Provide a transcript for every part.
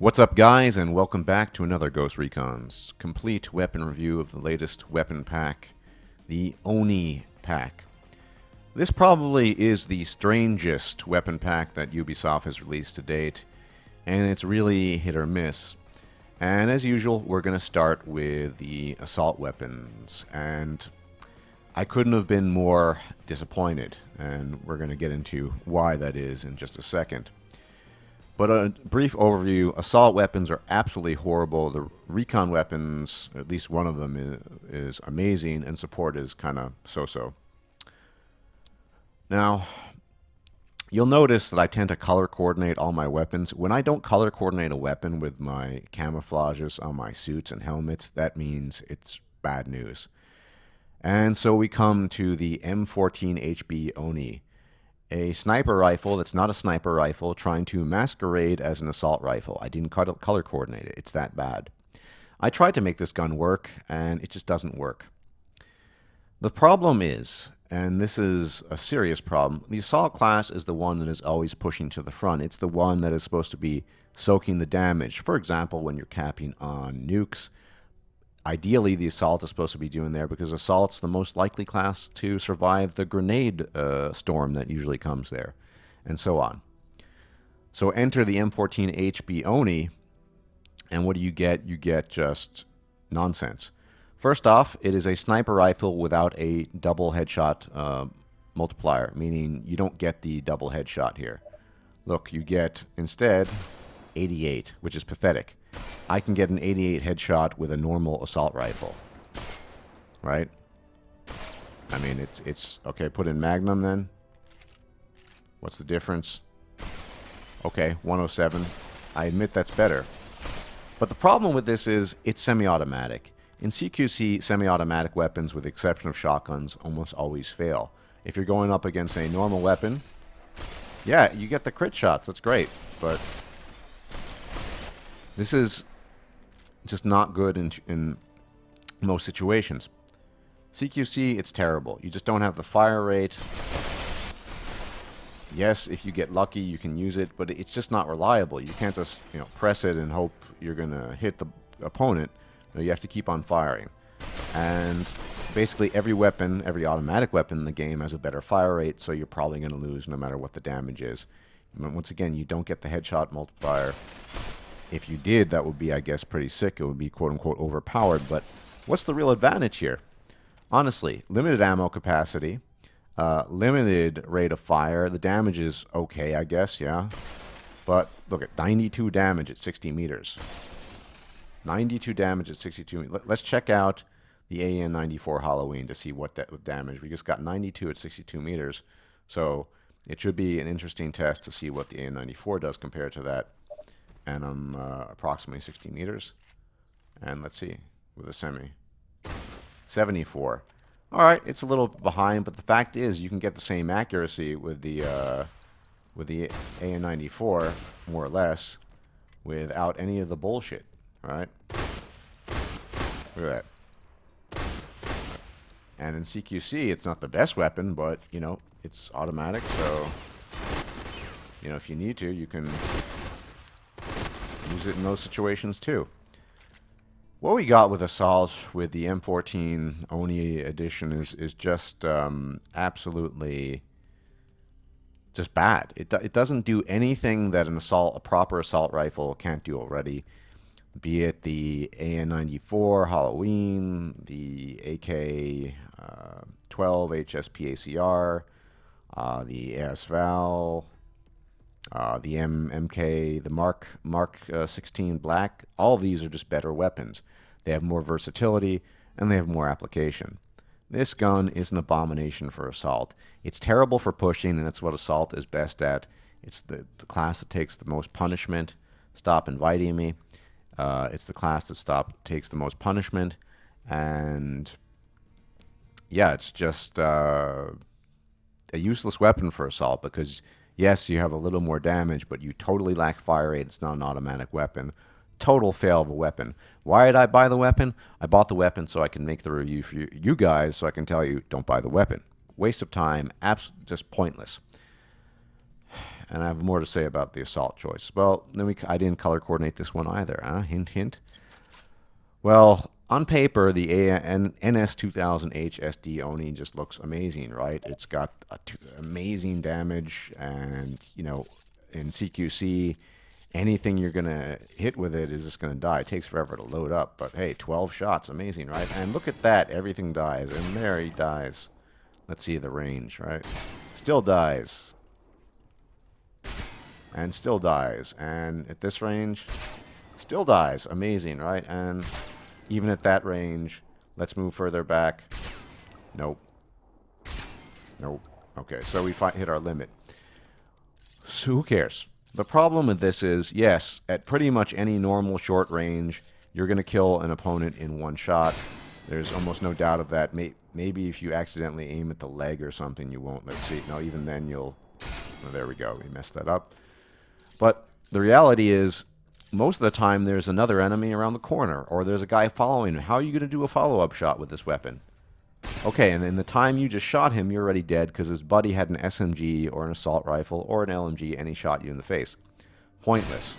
What's up, guys, and welcome back to another Ghost Recon's complete weapon review of the latest weapon pack, the ONI pack. This probably is the strangest weapon pack that Ubisoft has released to date, and it's really hit or miss. And as usual, we're going to start with the assault weapons, and I couldn't have been more disappointed, and we're going to get into why that is in just a second. But a brief overview, assault weapons are absolutely horrible. The Recon weapons, at least one of them, is amazing, and support is kind of so-so. Now, you'll notice that I tend to color coordinate all my weapons. When I don't color coordinate a weapon with my camouflages on my suits and helmets, that means it's bad news. And so we come to the M14HB ONI. A sniper rifle that's not a sniper rifle trying to masquerade as an assault rifle. I didn't color coordinate it. It's that bad. I tried to make this gun work, and it just doesn't work. The problem is, and this is a serious problem, the assault class is the one that is always pushing to the front. It's the one that is supposed to be soaking the damage. For example, when you're capping on nukes, ideally, the assault is supposed to be doing there because assault's the most likely class to survive the grenade storm that usually comes there, and so on. So enter the M14HB ONI, and what do you get? You get just nonsense. First off, it is a sniper rifle without a double headshot multiplier, meaning you don't get the double headshot here. Look, you get instead 88, which is pathetic. I can get an 88 headshot with a normal assault rifle, right? I mean, it's okay. Put in Magnum then. What's the difference? Okay, 107. I admit that's better. But the problem with this is it's semi-automatic. In CQC, semi-automatic weapons, with the exception of shotguns, almost always fail. If you're going up against a normal weapon, yeah, you get the crit shots. That's great, but this is just not good in most situations. CQC, it's terrible. You just don't have the fire rate. Yes, if you get lucky, you can use it, but it's just not reliable. You can't just, press it and hope you're going to hit the opponent. You have to keep on firing. And basically every weapon, every automatic weapon in the game has a better fire rate, so you're probably going to lose no matter what the damage is. And once again, you don't get the headshot multiplier. If you did, that would be, I guess, pretty sick. It would be quote-unquote overpowered. But what's the real advantage here? Honestly, limited ammo capacity, limited rate of fire. The damage is okay, I guess, yeah. But look at 92 damage at 60 meters. 92 damage at 62 meters. Let's check out the AN-94 Halloween to see what that damage. We just got 92 at 62 meters. So it should be an interesting test to see what the AN-94 does compared to that. And I'm approximately 60 meters. And let's see, with a semi. 74. All right, it's a little behind, but the fact is you can get the same accuracy with the AN-94, more or less, without any of the bullshit. All right? Look at that. And in CQC, it's not the best weapon, but, it's automatic, so, if you need to, you can use it in those situations too. What we got with assault with the M14 ONI edition is just absolutely just bad. It doesn't do anything that a proper assault rifle can't do already. Be it the AN-94 Halloween, the AK-12 HSPACR, the ASVAL, the MK, the Mark 16 Black. All of these are just better weapons. They have more versatility, and they have more application. This gun is an abomination for assault. It's terrible for pushing, and that's what assault is best at. It's the class that takes the most punishment. Stop inviting me. It's the class that takes the most punishment. And yeah, it's just a useless weapon for assault because yes, you have a little more damage, but you totally lack fire rate. It's not an automatic weapon. Total fail of a weapon. Why did I buy the weapon? I bought the weapon so I can make the review for you guys, so I can tell you, don't buy the weapon. Waste of time, just pointless. And I have more to say about the assault choice. Well, then I didn't color coordinate this one either. Hint, hint. Well, on paper, the NS2000 HSD ONI just looks amazing, right? It's got amazing damage, and in CQC, anything you're gonna hit with it is just gonna die. It takes forever to load up, but hey, 12 shots, amazing, right? And look at that, everything dies, and there he dies. Let's see the range, right? Still dies. And still dies. And at this range, still dies. Amazing, right? And even at that range, let's move further back. Nope. Nope. Okay, so we hit our limit. So who cares? The problem with this is, yes, at pretty much any normal short range, you're going to kill an opponent in one shot. There's almost no doubt of that. Maybe if you accidentally aim at the leg or something, you won't. Let's see. No, even then you'll... Oh, there we go. We messed that up. But the reality is, most of the time there's another enemy around the corner, or there's a guy following him. How are you going to do a follow-up shot with this weapon? Okay, and in the time you just shot him, you're already dead because his buddy had an SMG or an assault rifle or an LMG and he shot you in the face. Pointless.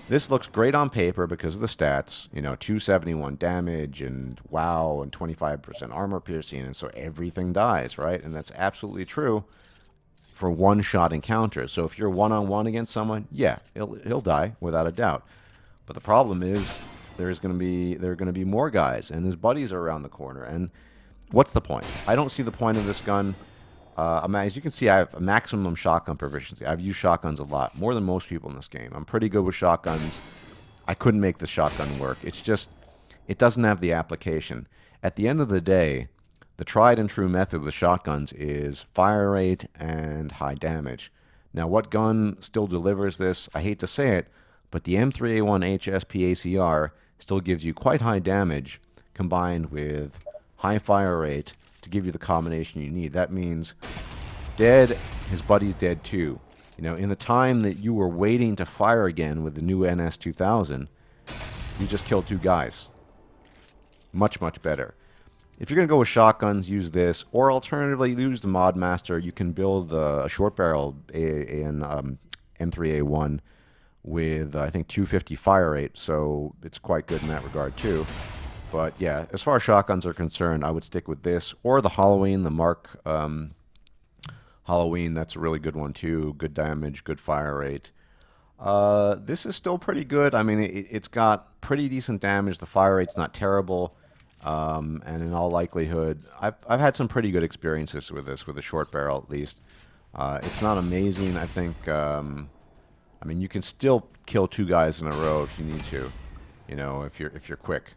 This looks great on paper because of the stats. 271 damage and wow, and 25% armor piercing, and so everything dies, right? And that's absolutely true for one-shot encounters. So if you're one-on-one against someone, yeah, he'll die without a doubt. But the problem is there are going to be more guys, and his buddies are around the corner. And what's the point? I don't see the point of this gun. As you can see, I have a maximum shotgun proficiency. I've used shotguns a lot, more than most people in this game. I'm pretty good with shotguns. I couldn't make the shotgun work. It's just, it doesn't have the application. At the end of the day, the tried and true method with shotguns is fire rate and high damage. Now, what gun still delivers this? I hate to say it, but the M3A1 HSPACR still gives you quite high damage combined with high fire rate to give you the combination you need. That means dead, his buddy's dead too. In the time that you were waiting to fire again with the new NS2000, you just killed two guys. Much, much better. If you're going to go with shotguns, use this, or alternatively, use the Mod Master. You can build a short barrel M3A1 with, I think, 250 fire rate, so it's quite good in that regard too. But yeah, as far as shotguns are concerned, I would stick with this, or the Halloween, the Mark Halloween. That's a really good one too. Good damage, good fire rate. This is still pretty good. I mean, it's got pretty decent damage. The fire rate's not terrible. And in all likelihood, I've had some pretty good experiences with this, with a short barrel at least. It's not amazing, I think. I mean, you can still kill two guys in a row if you need to, if you're quick.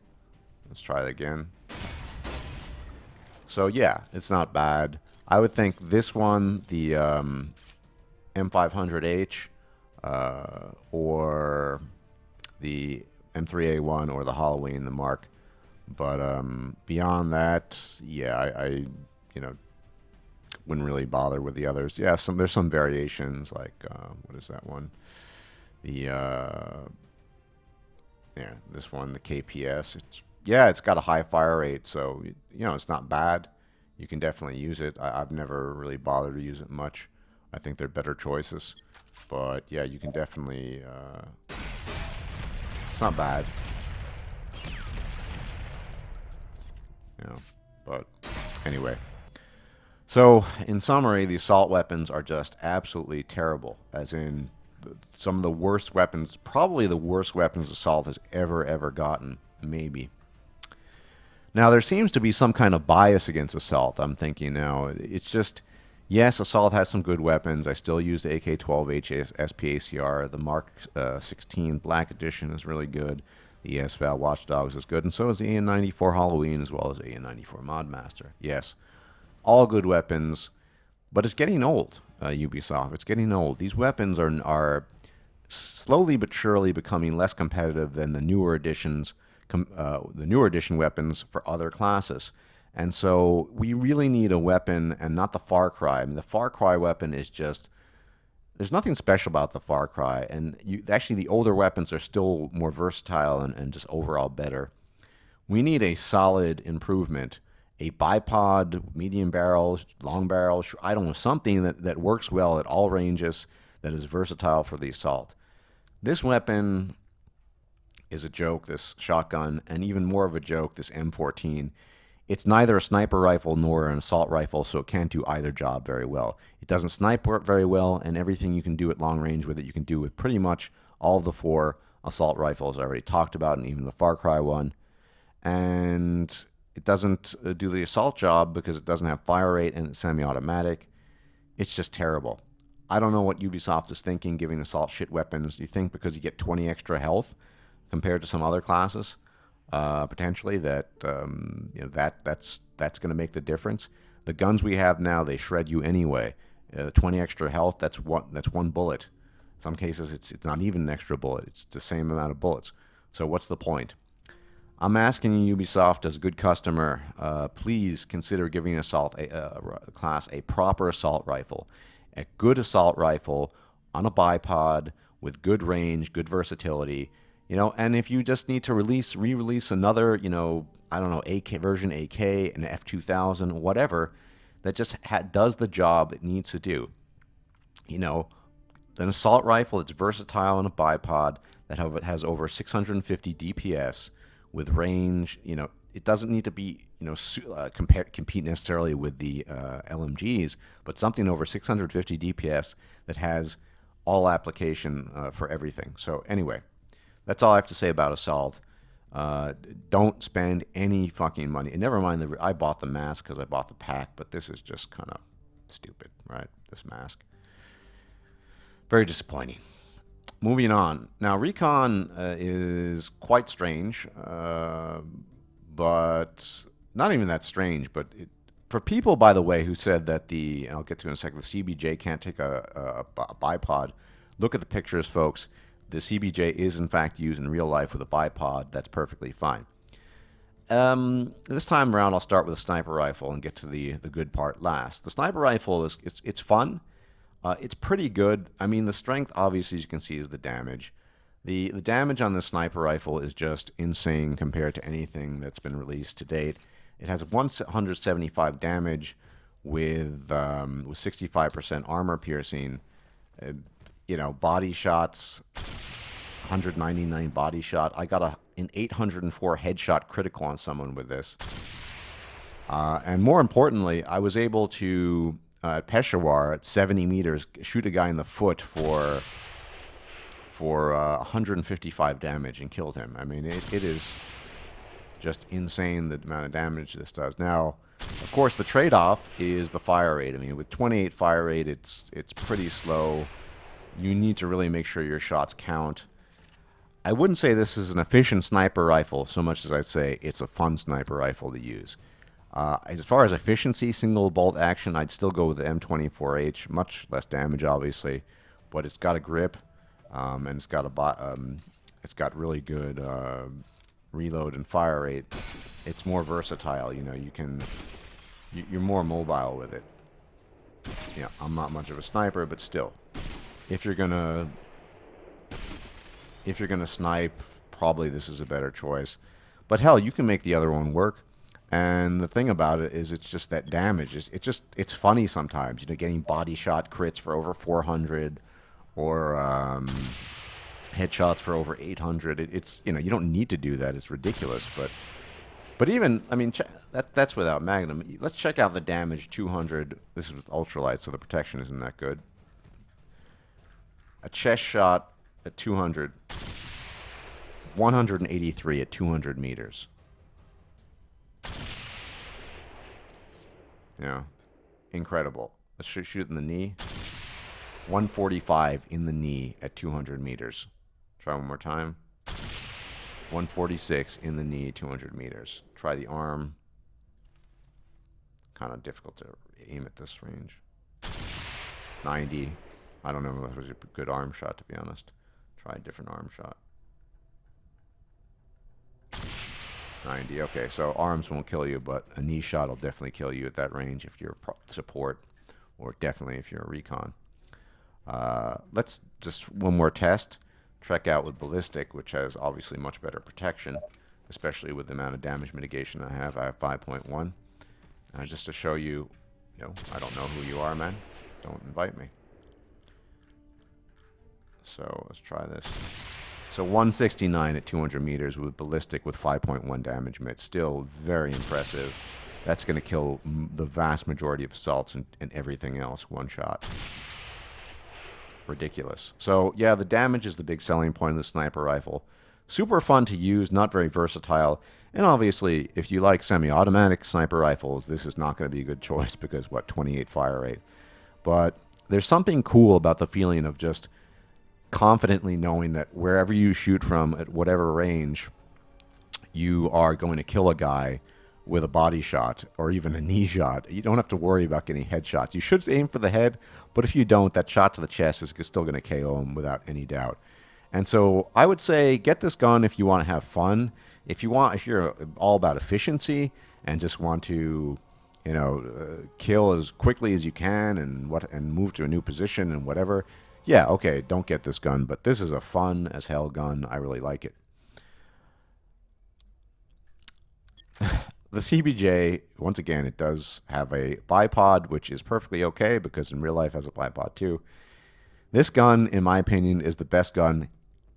Let's try it again. So yeah, it's not bad. I would think this one, the M500H, or the M3A1, or the Halloween, the Mark. But beyond that, yeah, I wouldn't really bother with the others. Yeah, there's some variations, like what is that one? This one, the KPS. It's got a high fire rate, so it's not bad. You can definitely use it. I've never really bothered to use it much. I think they're better choices, but yeah, you can definitely. It's not bad. But anyway. So, in summary, the assault weapons are just absolutely terrible. As in, some of the worst weapons, probably the worst weapons assault has ever gotten. Maybe. Now, there seems to be some kind of bias against assault, I'm thinking now. It's just, yes, assault has some good weapons. I still use the AK-12H SPACR. The Mark 16 Black Edition is really good. The ESVAL Watchdogs is good, and so is the AN-94 Halloween, as well as the AN-94 Mod Master. Yes, all good weapons, but it's getting old, Ubisoft. It's getting old. These weapons are slowly but surely becoming less competitive than the newer editions, the newer edition weapons for other classes. And so we really need a weapon, and not the Far Cry. I mean, the Far Cry weapon is just... There's nothing special about the Far Cry, and actually the older weapons are still more versatile and just overall better. We need a solid improvement, a bipod, medium barrel, long barrel, I don't know, something that works well at all ranges, that is versatile for the assault. This weapon is a joke, this shotgun, and even more of a joke, this M14. It's neither a sniper rifle nor an assault rifle, so it can't do either job very well. It doesn't snipe very well, and everything you can do at long range with it, you can do with pretty much all of the 4 assault rifles I already talked about, and even the Far Cry one. And it doesn't do the assault job because it doesn't have fire rate and it's semi-automatic. It's just terrible. I don't know what Ubisoft is thinking giving assault shit weapons. Do you think because you get 20 extra health compared to some other classes, potentially that's going to make the difference? The guns we have now, they shred you anyway. 20 extra health, that's one bullet. In some cases, it's not even an extra bullet. It's the same amount of bullets. So what's the point? I'm asking you, Ubisoft, as a good customer, please consider giving assault class a proper assault rifle, a good assault rifle on a bipod with good range, good versatility. And if you just need to re-release another, I don't know, AK version AK, an F2000, whatever, that just does the job it needs to do. An assault rifle that's versatile on a bipod that has over 650 DPS with range. It doesn't need to be, compete necessarily with the LMGs, but something over 650 DPS that has all application for everything. So anyway, that's all I have to say about assault. Don't spend any fucking money. And never mind, I bought the mask because I bought the pack, but this is just kind of stupid, right? This mask. Very disappointing. Moving on. Now, Recon is quite strange, but not even that strange. But for people, by the way, who said that and I'll get to it in a second, the CBJ can't take a bipod, look at the pictures, folks. The CBJ is, in fact, used in real life with a bipod. That's perfectly fine. This time around, I'll start with a sniper rifle and get to the good part last. The sniper rifle it's fun. It's pretty good. I mean, the strength, obviously, as you can see, is the damage. The damage on the sniper rifle is just insane compared to anything that's been released to date. It has 175 damage with 65% armor piercing. Body shots, 199 body shot. I got an 804 headshot critical on someone with this. And more importantly, I was able to, at Peshawar, at 70 meters, shoot a guy in the foot for 155 damage and killed him. I mean, it is just insane the amount of damage this does. Now, of course, the trade-off is the fire rate. I mean, with 28 fire rate, it's pretty slow. You need to really make sure your shots count. I wouldn't say this is an efficient sniper rifle so much as I'd say it's a fun sniper rifle to use. As far as efficiency, single bolt action, I'd still go with the M24H. Much less damage, obviously, but it's got a grip, and it's got really good reload and fire rate. It's more versatile. You're more mobile with it. I'm not much of a sniper, but still, if you're gonna snipe, probably this is a better choice. But hell, you can make the other one work. And the thing about it is, it's just that damage. It's funny sometimes. Getting body shot crits for over 400, or headshots for over 800. It's you don't need to do that. It's ridiculous. But even, I mean, that's without Magnum. Let's check out the damage. 200. This is with ultralight, so the protection isn't that good. A chest shot at 200. 183 at 200 meters. Yeah, incredible. Let's shoot in the knee. 145 in the knee at 200 meters. Try one more time. 146 in the knee, 200 meters. Try the arm. Kind of difficult to aim at this range. 90. I don't know if that was a good arm shot, to be honest. Try a different arm shot. 90. Okay, so arms won't kill you, but a knee shot will definitely kill you at that range if you're support, or definitely if you're a recon. Let's just one more test. Check out with ballistic, which has obviously much better protection, especially with the amount of damage mitigation I have. I have 5.1. Just to show you, I don't know who you are, man. Don't invite me. So let's try this. So 169 at 200 meters with ballistic with 5.1 damage mitt. Still very impressive. That's going to kill the vast majority of assaults and everything else one shot. Ridiculous. So yeah, the damage is the big selling point of the sniper rifle. Super fun to use, not very versatile. And obviously, if you like semi-automatic sniper rifles, this is not going to be a good choice because, what, 28 fire rate. But there's something cool about the feeling of just confidently knowing that wherever you shoot from at whatever range, you are going to kill a guy with a body shot or even a knee shot. You don't have to worry about getting headshots. You should aim for the head, but if you don't, that shot to the chest is still going to KO him without any doubt. And so I would say get this gun if you want to have fun. If you're all about efficiency and just want to, kill as quickly as you can and move to a new position and whatever, yeah, okay, don't get this gun. But this is a fun as hell gun. I really like it. The CBJ, once again, it does have a bipod, which is perfectly okay because in real life it has a bipod too. This gun, in my opinion, is the best gun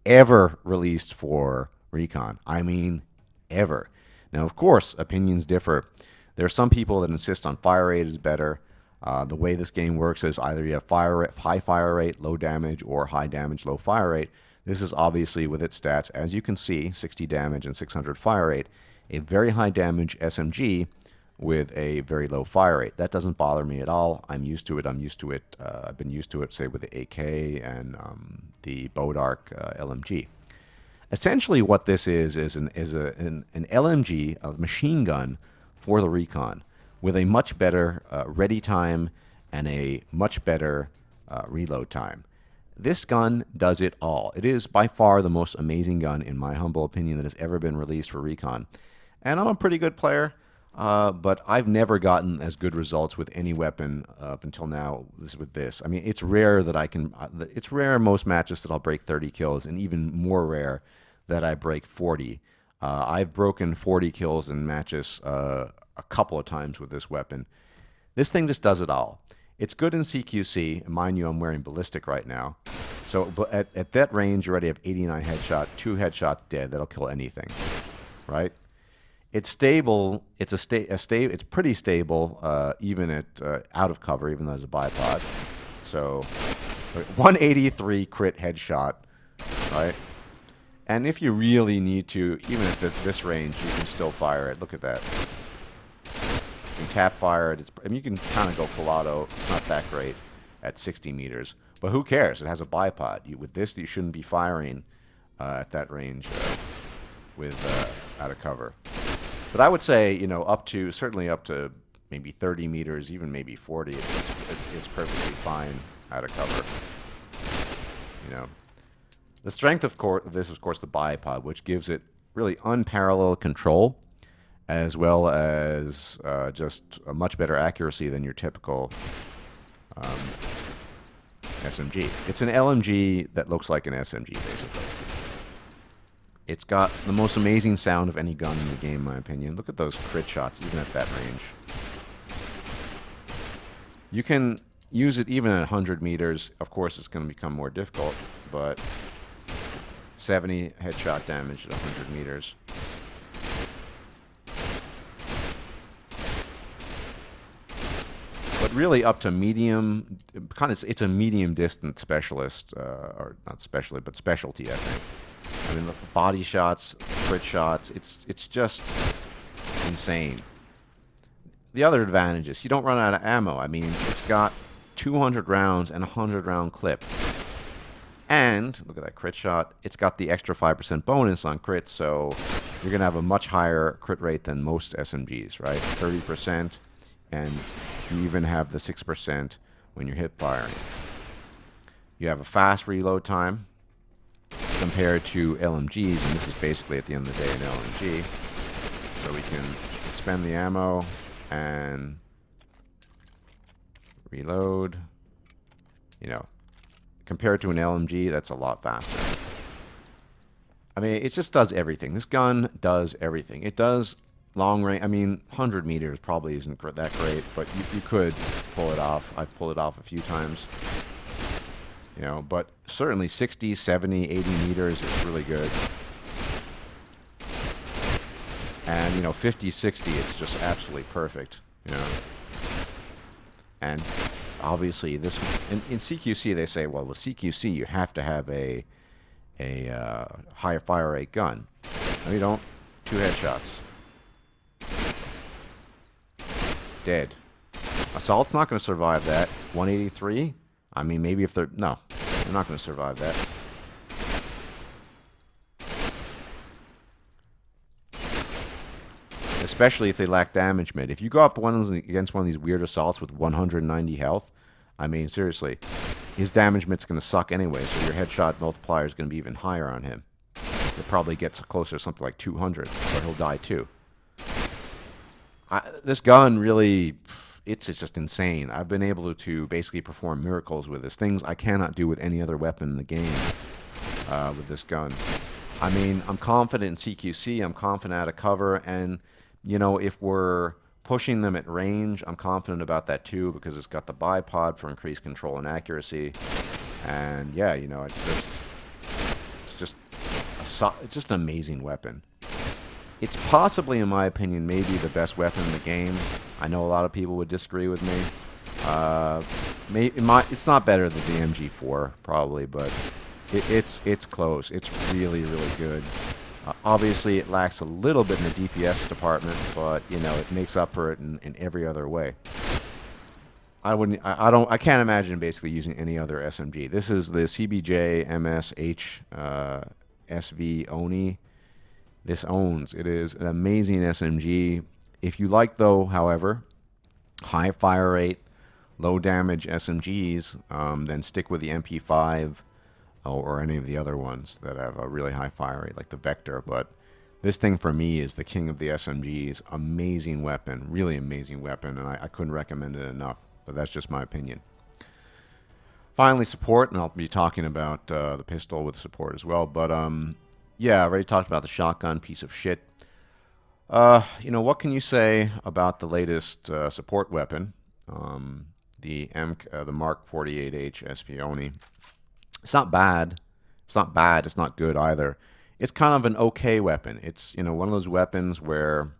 ever released for Recon. I mean, ever. Now, of course, opinions differ. There are some people that insist on fire rate is better. The way this game works is either you have high fire rate, low damage, or high damage, low fire rate. This is obviously with its stats, as you can see, 60 damage and 600 fire rate, a very high damage SMG with a very low fire rate. That doesn't bother me at all. I'm used to it. I've been used to it, say, with the AK and the Bodark LMG. Essentially, what this is an LMG, a machine gun for the Recon, with a much better ready time and a much better reload time. This gun does it all. It is by far the most amazing gun, in my humble opinion, that has ever been released for Recon. And I'm a pretty good player, but I've never gotten as good results with any weapon up until now with this. I mean, it's rare that I can. It's rare in most matches that I'll break 30 kills, and even more rare that I break 40. I've broken 40 kills in matches a couple of times with this weapon. This thing just does it all. It's good in CQC. Mind you, I'm wearing ballistic right now. So at that range, you already have 89 headshot, 2 headshots dead. That'll kill anything, right? It's stable. It's It's pretty stable, even at out of cover, even though there's a bipod. So 183 crit headshot, right? And if you really need to, even at this range, you can still fire it. Look at that. You can tap fire it. You can kind of go full auto. It's not that great at 60 meters. But who cares? It has a bipod. With this, you shouldn't be firing at that range with out of cover. But I would say, certainly up to maybe 30 meters, even maybe 40, it's perfectly fine out of cover. The strength of this, of course, the bipod, which gives it really unparalleled control, as well as just a much better accuracy than your typical SMG. It's an LMG that looks like an SMG, basically. It's got the most amazing sound of any gun in the game, in my opinion. Look at those crit shots, even at that range. You can use it even at 100 meters. Of course, it's going to become more difficult, but 70 headshot damage at 100 meters. But really up to medium, it's a medium distance specialist, or not specialist, but specialty, I think. I mean, look, body shots, crit shots, it's just insane. The other advantage is you don't run out of ammo. I mean, it's got 200 rounds and a 100-round clip. And, look at that crit shot, it's got the extra 5% bonus on crits, so you're going to have a much higher crit rate than most SMGs, right? 30%, and you even have the 6% when you're hip firing. You have a fast reload time compared to LMGs, and this is basically at the end of the day an LMG. So we can spend the ammo and reload. Compared to an LMG, that's a lot faster. I mean, it just does everything. This gun does everything. It does long range. I mean, 100 meters probably isn't that great, but you could pull it off. I've pulled it off a few times. You know, but certainly 60, 70, 80 meters is really good. And, you know, 50, 60 is just absolutely perfect, you know. And obviously this, in CQC they say, well, with CQC you have to have a high fire rate gun. No, you don't. 2 headshots. Dead. Assault's not going to survive that. 183? I mean, maybe if they're... No, they're not going to survive that. Especially if they lack damage mid. If you go up against one of these weird assaults with 190 health, I mean, seriously, his damage mid's going to suck anyway, so your headshot multiplier is going to be even higher on him. It probably gets closer to something like 200, but he'll die too. This gun really, it's just insane. I've been able to basically perform miracles with this. Things I cannot do with any other weapon in the game with this gun. I mean, I'm confident in CQC, I'm confident out of cover, and, you know, if we're pushing them at range, I'm confident about that too, because it's got the bipod for increased control and accuracy. And yeah, you know, it's just an amazing weapon. It's possibly, in my opinion, maybe the best weapon in the game. I know a lot of people would disagree with me. It's not better than the MG4, probably, but it's close. It's really, really good. Obviously, it lacks a little bit in the DPS department, but you know, it makes up for it in every other way. I can't imagine basically using any other SMG. This is the CBJ MSH SV ONI. This owns. It is an amazing SMG. If you like, though, however, high fire rate, low damage SMGs, then stick with the MP5 or any of the other ones that have a really high fire rate, like the Vector. But this thing, for me, is the king of the SMGs. Amazing weapon. Really amazing weapon, and I couldn't recommend it enough. But that's just my opinion. Finally, support, and I'll be talking about the pistol with support as well. But, yeah, I already talked about the shotgun, piece of shit. You know, what can you say about the latest support weapon, the Mark 48H SV ONI? It's not bad. It's not bad. It's not good either. It's kind of an okay weapon. It's, you know, one of those weapons where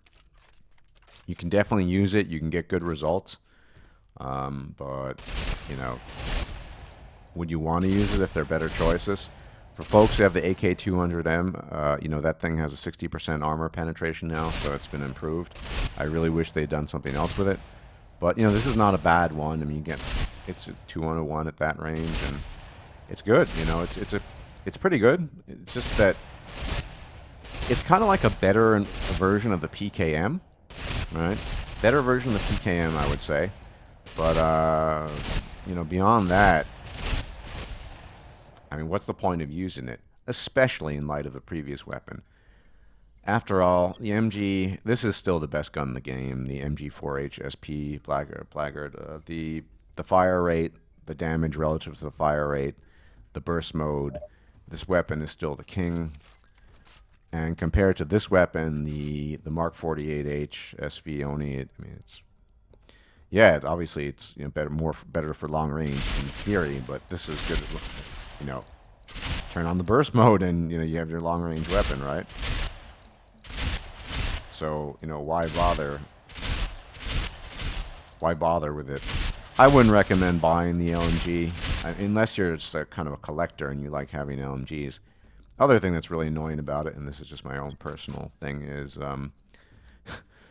you can definitely use it. You can get good results. But, you know, would you want to use it if there are better choices? For folks who have the AK200M, you know, that thing has a 60% armor penetration now, so it's been improved. I really wish they'd done something else with it. But, you know, this is not a bad one. I mean, it's a 201 at that range, and it's good. You know, it's pretty good. It's just that it's kind of like a better version of the PKM, right? Better version of the PKM, I would say. But, you know, beyond that, I mean, what's the point of using it? Especially in light of the previous weapon. After all, the MG, this is still the best gun in the game, the MG4H SP Blackguard. The fire rate, the damage relative to the fire rate, the burst mode, this weapon is still the king. And compared to this weapon, the Mark 48H SV ONI, I mean, yeah, obviously it's, you know, better for long range in theory, but this is good. You know, turn on the burst mode and, you know, you have your long range weapon, right? So, you know, why bother with it? I wouldn't recommend buying the LMG unless you're just a kind of a collector and you like having LMGs. Other thing that's really annoying about it, and this is just my own personal thing, is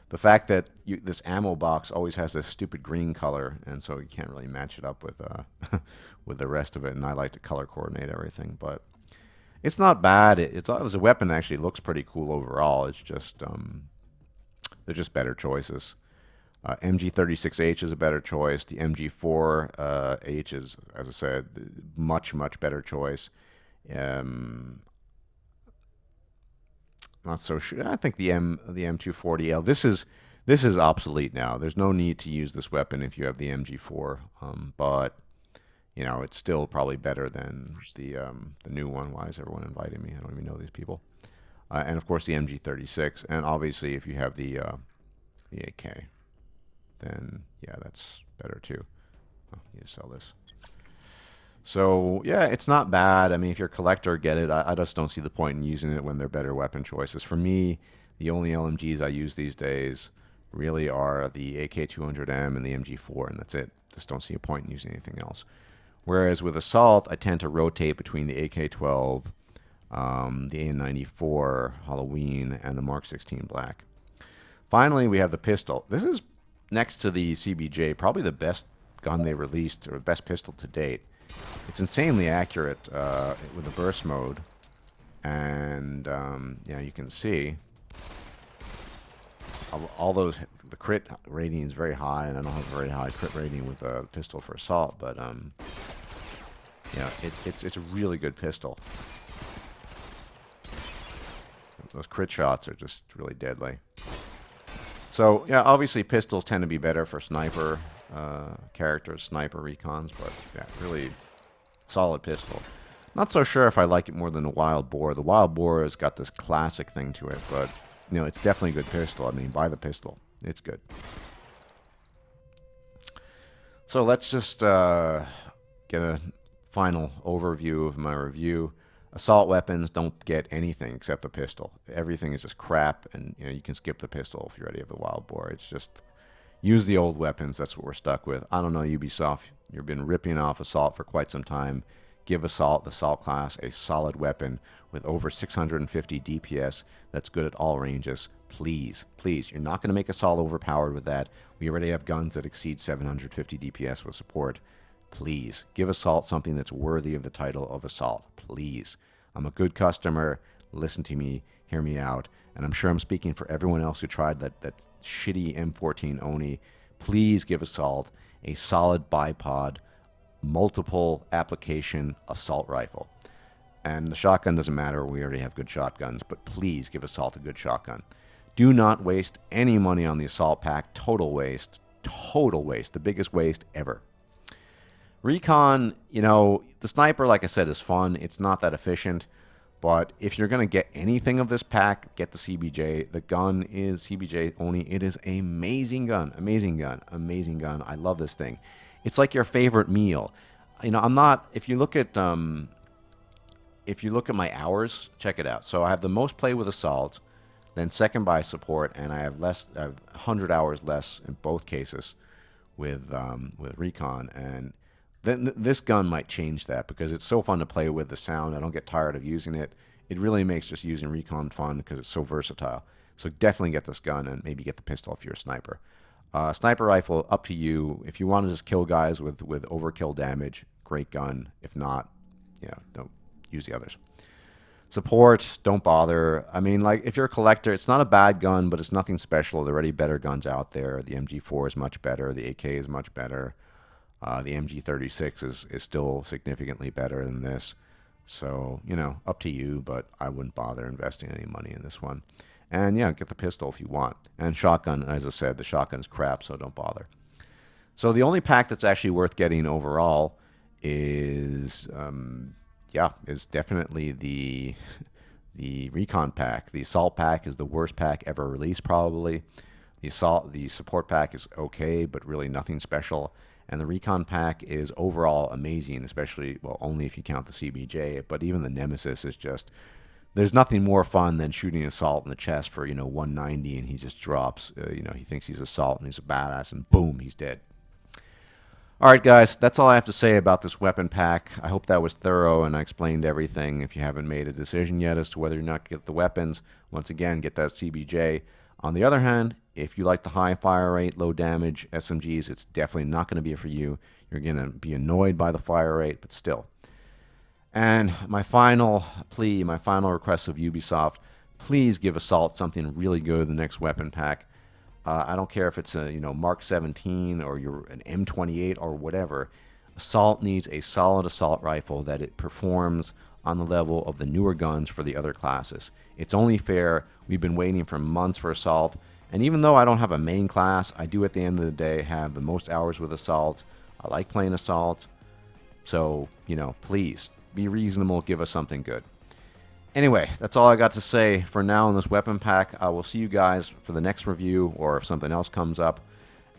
the fact that this ammo box always has this stupid green color, and so you can't really match it up with with the rest of it. And I like to color coordinate everything, but it's not bad. It's as a weapon, it actually looks pretty cool overall. It's just they're just better choices. MG36H is a better choice. The MG4H is, as I said, much better choice. Not so sure. I think the M240L. This is obsolete now. There's no need to use this weapon if you have the MG4. But you know, it's still probably better than the new one. Why is everyone inviting me? I don't even know these people. And of course the MG36. And obviously, if you have the AK, then yeah, that's better too. Oh, you need to sell this. So yeah, it's not bad. I mean, if you're a collector, get it. I just don't see the point in using it when they're better weapon choices. For me, the only LMGs I use these days really are the AK-200M and the MG4, and that's it. Just don't see a point in using anything else. Whereas with Assault, I tend to rotate between the AK-12, the A94 Halloween, and the Mark 16 Black. Finally, we have the pistol. This is next to the CBJ, probably the best gun they released, or the best pistol to date. It's insanely accurate with the burst mode, and yeah, you can see all those. The crit rating is very high, and I don't have a very high crit rating with a pistol for assault, but yeah, it's a really good pistol. Those crit shots are just really deadly. So yeah, obviously pistols tend to be better for sniper characters, sniper recons, but yeah, really solid pistol. Not so sure if I like it more than the Wild Boar. The Wild Boar has got this classic thing to it, but you know, it's definitely a good pistol. I mean, buy the pistol. It's good. So let's just get a final overview of my review. Assault weapons don't get anything except a pistol. Everything is just crap, and you know, you can skip the pistol if you already have the Wild Boar. It's just use the old weapons. That's what we're stuck with. I don't know, Ubisoft. You've been ripping off Assault for quite some time. Give Assault, the Assault class, a solid weapon with over 650 DPS that's good at all ranges. Please, please. You're not going to make Assault overpowered with that. We already have guns that exceed 750 DPS with support. Please, give Assault something that's worthy of the title of Assault. Please. I'm a good customer. Listen to me. Hear me out. And I'm sure I'm speaking for everyone else who tried that shitty M14 ONI. Please give Assault a solid bipod, multiple application assault rifle. And the shotgun doesn't matter. We already have good shotguns. But please give Assault a good shotgun. Do not waste any money on the Assault pack. Total waste. Total waste. The biggest waste ever. Recon, you know, the sniper, like I said, is fun. It's not that efficient. But if you're going to get anything of this pack, get the CBJ. The gun is CBJ ONI. It is an amazing gun. Amazing gun. Amazing gun. I love this thing. It's like your favorite meal. You know, I'm not, if you look at my hours, check it out. So I have the most play with Assault, then second by support, and I have 100 hours less in both cases with Recon. And then this gun might change that because it's so fun to play with. The sound, I don't get tired of using it. It really makes just using Recon fun because it's so versatile. So definitely get this gun and maybe get the pistol if you're a sniper. Sniper rifle, up to you. If you want to just kill guys with overkill damage, great gun. If not, yeah, don't use the others. Support, don't bother. I mean, like, if you're a collector, it's not a bad gun, but it's nothing special. There are already better guns out there. The MG4 is much better. The AK is much better. The MG36 is still significantly better than this. So, you know, up to you, but I wouldn't bother investing any money in this one. And yeah, get the pistol if you want. And shotgun, as I said, the shotgun's crap, so don't bother. So the only pack that's actually worth getting overall is, is definitely the Recon pack. The Assault pack is the worst pack ever released, probably. The support pack is okay, but really nothing special. And the Recon pack is overall amazing, especially, well, only if you count the CBJ. But even the Nemesis is just, there's nothing more fun than shooting Assault in the chest for, 190 and he just drops. He thinks he's Assault and he's a badass and boom, he's dead. All right, guys, that's all I have to say about this weapon pack. I hope that was thorough and I explained everything. If you haven't made a decision yet as to whether or not to get the weapons, once again, get that CBJ. On the other hand, if you like the high fire rate, low damage SMGs, it's definitely not going to be for you. You're going to be annoyed by the fire rate, but still. And my final plea, my final request of Ubisoft, please give Assault something really good in the next weapon pack. I don't care if it's a Mark 17 or you're an M28 or whatever. Assault needs a solid assault rifle that it performs on the level of the newer guns for the other classes. It's only fair. We've been waiting for months for Assault. And even though I don't have a main class, I do at the end of the day have the most hours with Assault. I like playing Assault. So, please be reasonable. Give us something good. Anyway, that's all I got to say for now on this weapon pack. I will see you guys for the next review or if something else comes up.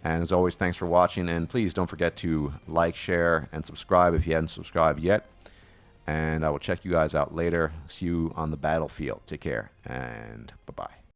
And as always, thanks for watching, and please don't forget to like, share, and subscribe if you haven't subscribed yet. And I will check you guys out later. See you on the battlefield. Take care, and bye-bye.